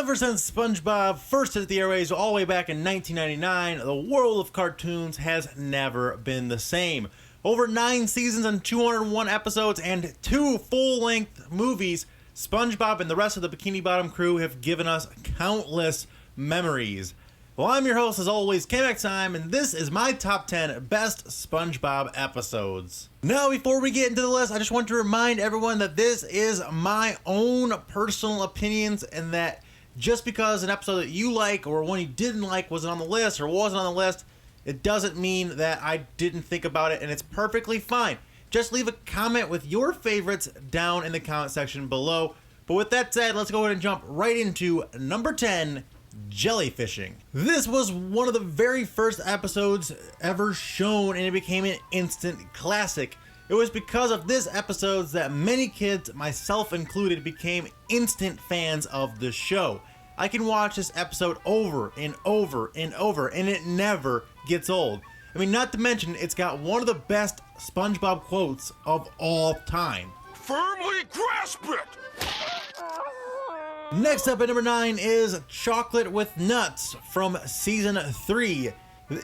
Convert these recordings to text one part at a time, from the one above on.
Ever since SpongeBob first hit the airwaves all the way back in 1999, the world of cartoons has never been the same. Over 9 seasons and 201 episodes and 2 full-length movies, SpongeBob and the rest of the Bikini Bottom crew have given us countless memories. Well, I'm your host, as always, K-Max Time, and this is my top 10 best SpongeBob episodes. Now, before we get into the list, I just want to remind everyone that this is my own personal opinions, and that just because an episode that you like or one you didn't like wasn't on the list or wasn't on the list, it doesn't mean that I didn't think about it, and it's perfectly fine. Just leave a comment with your favorites down in the comment section below. But with that said, let's go ahead and jump right into number 10, Jellyfishing. This was one of the very first episodes ever shown, and it became an instant classic. It was because of this episode that many kids, myself included, became instant fans of the show. I can watch this episode over and over and over, and it never gets old. I mean, not to mention, it's got one of the best SpongeBob quotes of all time. Firmly grasp it! Next up at number 9 is Chocolate with Nuts from season 3.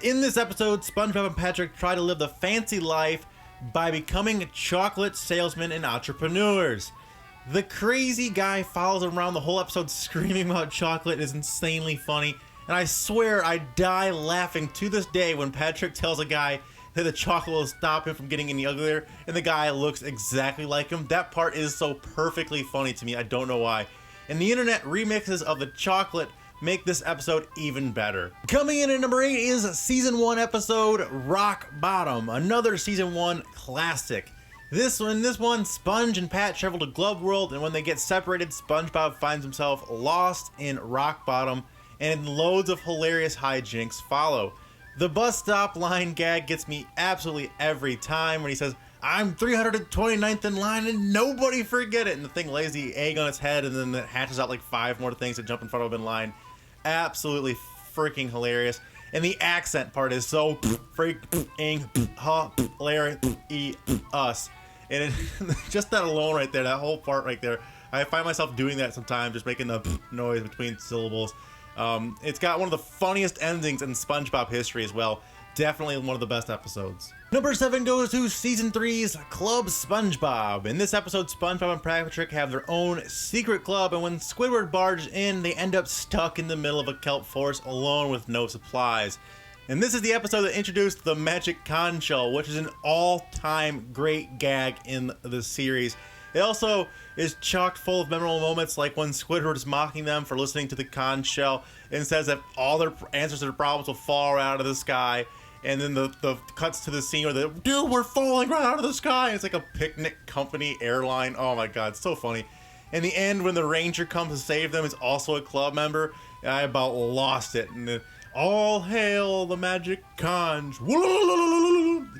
In this episode, SpongeBob and Patrick try to live the fancy life by becoming chocolate salesmen and entrepreneurs. The crazy guy follows around the whole episode screaming about chocolate is insanely funny, and I swear I die laughing to this day when Patrick tells a guy that the chocolate will stop him from getting any uglier, and the guy looks exactly like him. That part is so perfectly funny to me, I don't know why. And the internet remixes of the chocolate make this episode even better. Coming in at number 8 is season 1 episode Rock Bottom, another season 1 classic. This one, Sponge and Pat travel to Glove World, and when they get separated, SpongeBob finds himself lost in Rock Bottom, and loads of hilarious hijinks follow. The bus stop line gag gets me absolutely every time when he says, "I'm 329th in line and nobody forget it," and the thing lays the egg on its head and then it hatches out like 5 more things that jump in front of him in line. Absolutely freaking hilarious. And the accent part is so freaking hilarious. And just that alone right there, that whole part right there, I find myself doing that sometimes, just making the noise between syllables. It's got one of the funniest endings in SpongeBob history as well. Definitely one of the best episodes. Number 7 goes to season 3's Club SpongeBob. In this episode, SpongeBob and Patrick have their own secret club, and when Squidward barges in, they end up stuck in the middle of a kelp forest alone with no supplies. And this is the episode that introduced the Magic Conch Shell, which is an all-time great gag in the series. It also is chock full of memorable moments, like when Squidward is mocking them for listening to the conch shell and says that all their answers to their problems will fall right out of the sky. And then the cuts to the scene where dude, we're falling right out of the sky. It's like a picnic company airline. Oh my god, it's so funny. In the end, when the ranger comes to save them, it's also a club member. And I about lost it. And then, all hail the magic conch.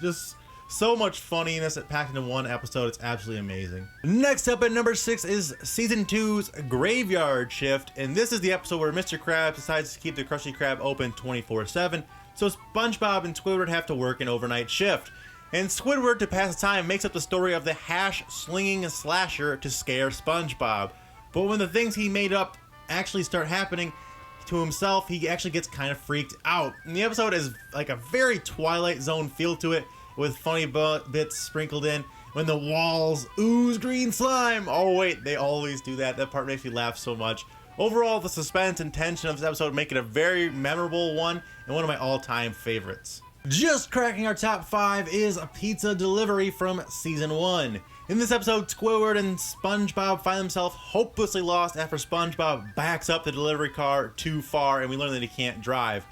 Just so much funniness packed into one episode. It's absolutely amazing. Next up at number 6 is season 2's Graveyard Shift. And this is the episode where Mr. Krabs decides to keep the Krusty Krab open 24/7. So SpongeBob and Squidward have to work an overnight shift. And Squidward, to pass the time, makes up the story of the hash-slinging slasher to scare SpongeBob. But when the things he made up actually start happening to himself, he actually gets kind of freaked out. And the episode is like a very Twilight Zone feel to it, with funny bits sprinkled in. When the walls ooze green slime. Oh wait, they always do that. That part makes me laugh so much. Overall, the suspense and tension of this episode make it a very memorable one and one of my all-time favorites. Just cracking our top 5 is a pizza delivery from season 1. In this episode, Squidward and SpongeBob find themselves hopelessly lost after SpongeBob backs up the delivery car too far, and we learn that he can't drive.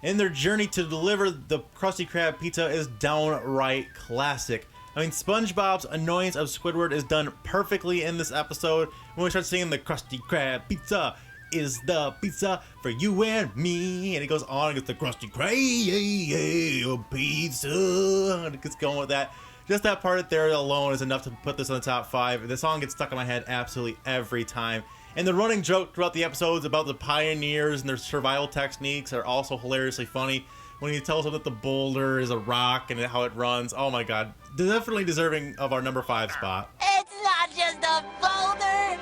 And their journey to deliver the Krusty Krab pizza is downright classic. I mean, SpongeBob's annoyance of Squidward is done perfectly in this episode when we start singing the Krusty Krab pizza is the pizza for you and me. And it goes on and gets the Krusty Krab pizza. And it gets going with that. Just that part there alone is enough to put this on the top 5. The song gets stuck in my head absolutely every time. And the running joke throughout the episodes about the pioneers and their survival techniques are also hilariously funny. When he tells them that the boulder is a rock and how it runs. Oh my god. Definitely deserving of our number 5 spot. It's not just a boulder,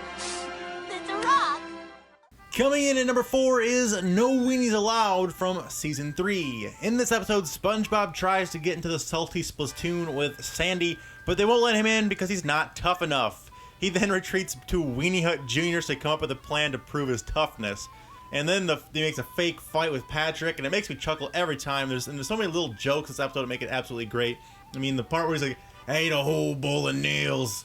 it's a rock. Coming in at number 4 is No Weenies Allowed from Season 3. In this episode, SpongeBob tries to get into the salty splatoon with Sandy, but they won't let him in because he's not tough enough. He then retreats to Weenie Hut Jr. to come up with a plan to prove his toughness. And then he makes a fake fight with Patrick, and it makes me chuckle every time. There's so many little jokes in this episode that make it absolutely great. I mean, the part where he's like, I ate a whole bowl of nails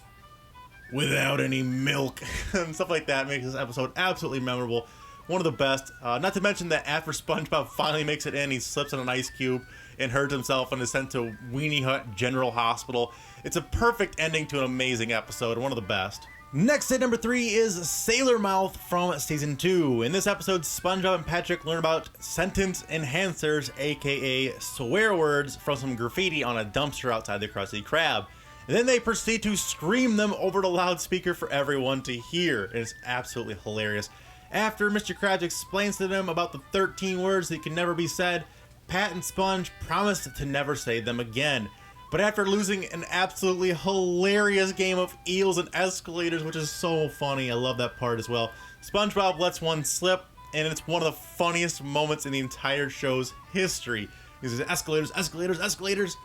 without any milk and stuff like that makes this episode absolutely memorable. One of the best. Not to mention that after SpongeBob finally makes it in, he slips on an ice cube and hurts himself and is sent to Weenie Hut General Hospital. It's a perfect ending to an amazing episode and one of the best. Next at number 3 is Sailor Mouth from Season 2. In this episode, SpongeBob and Patrick learn about sentence enhancers, aka swear words, from some graffiti on a dumpster outside the Krusty Krab. And then they proceed to scream them over the loudspeaker for everyone to hear. And it's absolutely hilarious. After Mr. Krabs explains to them about the 13 words that can never be said, Pat and Sponge promise to never say them again. But after losing an absolutely hilarious game of eels and escalators, which is so funny, I love that part as well, SpongeBob lets one slip, and it's one of the funniest moments in the entire show's history. He says, escalators, escalators, escalators.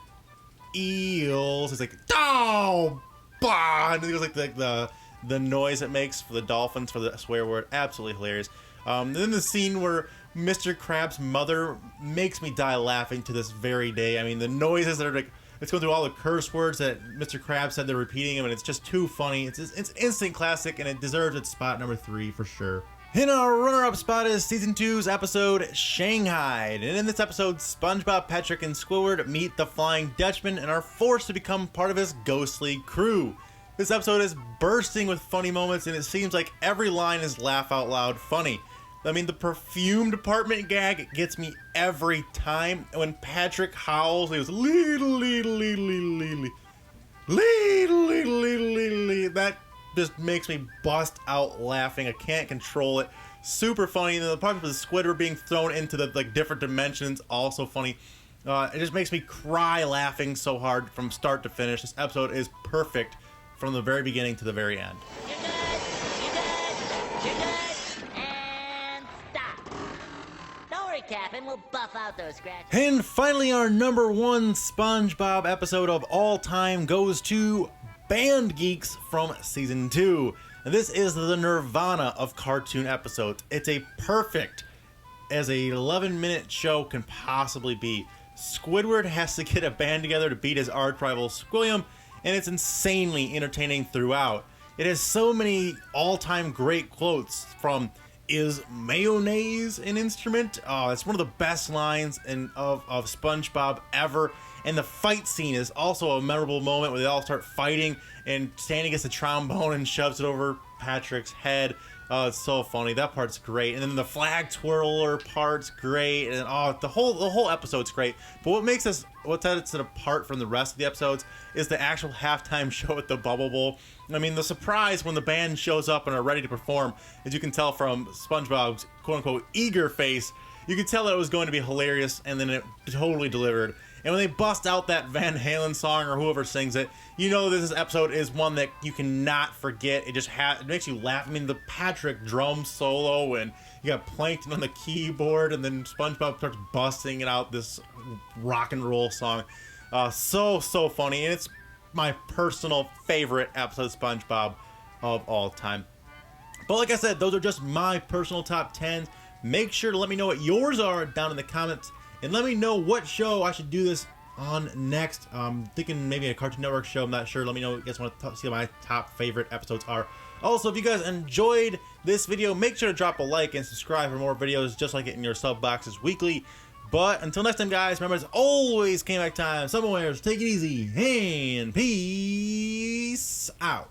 Eels. It's like, oh, bah! And it goes like the noise it makes for the dolphins for the swear word. Absolutely hilarious. And then the scene where Mr. Krabs' mother makes me die laughing to this very day. I mean, the noises that are like, it's going through all the curse words that Mr. Krabs said they're repeating them, and it's just too funny. It's instant classic, and it deserves its spot number 3 for sure. In our runner-up spot is Season 2's episode, Shanghaied. And in this episode, SpongeBob, Patrick, and Squidward meet the Flying Dutchman and are forced to become part of his ghostly crew. This episode is bursting with funny moments, and it seems like every line is laugh-out-loud funny. I mean, the perfume department gag gets me every time. When Patrick howls, he goes, leedle, leedle, leedle, leedle, leedle, leedle, leedle, leedle, leedle. That just makes me bust out laughing. I can't control it. Super funny. And the part of the Squidward being thrown into the different dimensions, also funny. It just makes me cry laughing so hard from start to finish. This episode is perfect from the very beginning to the very end. You're good, and stop. Don't worry, Captain, we'll buff out those scratches. And finally, our number 1 SpongeBob episode of all time goes to Band Geeks from Season 2. And this is the nirvana of cartoon episodes. It's a perfect as a 11-minute show can possibly be. Squidward has to get a band together to beat his arch-rival Squilliam, and it's insanely entertaining throughout. It has so many all-time great quotes from, "Is mayonnaise an instrument?" Oh, it's one of the best lines of SpongeBob ever. And the fight scene is also a memorable moment where they all start fighting and Sandy gets the trombone and shoves it over Patrick's head. Oh, it's so funny. That part's great. And then the flag twirler part's great. And the whole episode's great. But what sets it apart from the rest of the episodes is the actual halftime show at the Bubble Bowl. I mean, the surprise when the band shows up and are ready to perform, as you can tell from SpongeBob's quote-unquote eager face, you could tell that it was going to be hilarious, and then it totally delivered. And when they bust out that Van Halen song or whoever sings it, you know this episode is one that you cannot forget. It just it makes you laugh. I mean, the Patrick drum solo, and you got Plankton on the keyboard, and then SpongeBob starts busting out this rock and roll song. So funny, and it's my personal favorite episode of SpongeBob of all time. But like I said, those are just my personal top 10s. Make sure to let me know what yours are down in the comments. And let me know what show I should do this on next. I'm thinking maybe a Cartoon Network show. I'm not sure. Let me know if you guys want to see what my top favorite episodes are. Also, if you guys enjoyed this video, make sure to drop a like and subscribe for more videos just like it in your sub boxes weekly. But until next time, guys, remember it's always came back time. Somewheres, take it easy and peace out.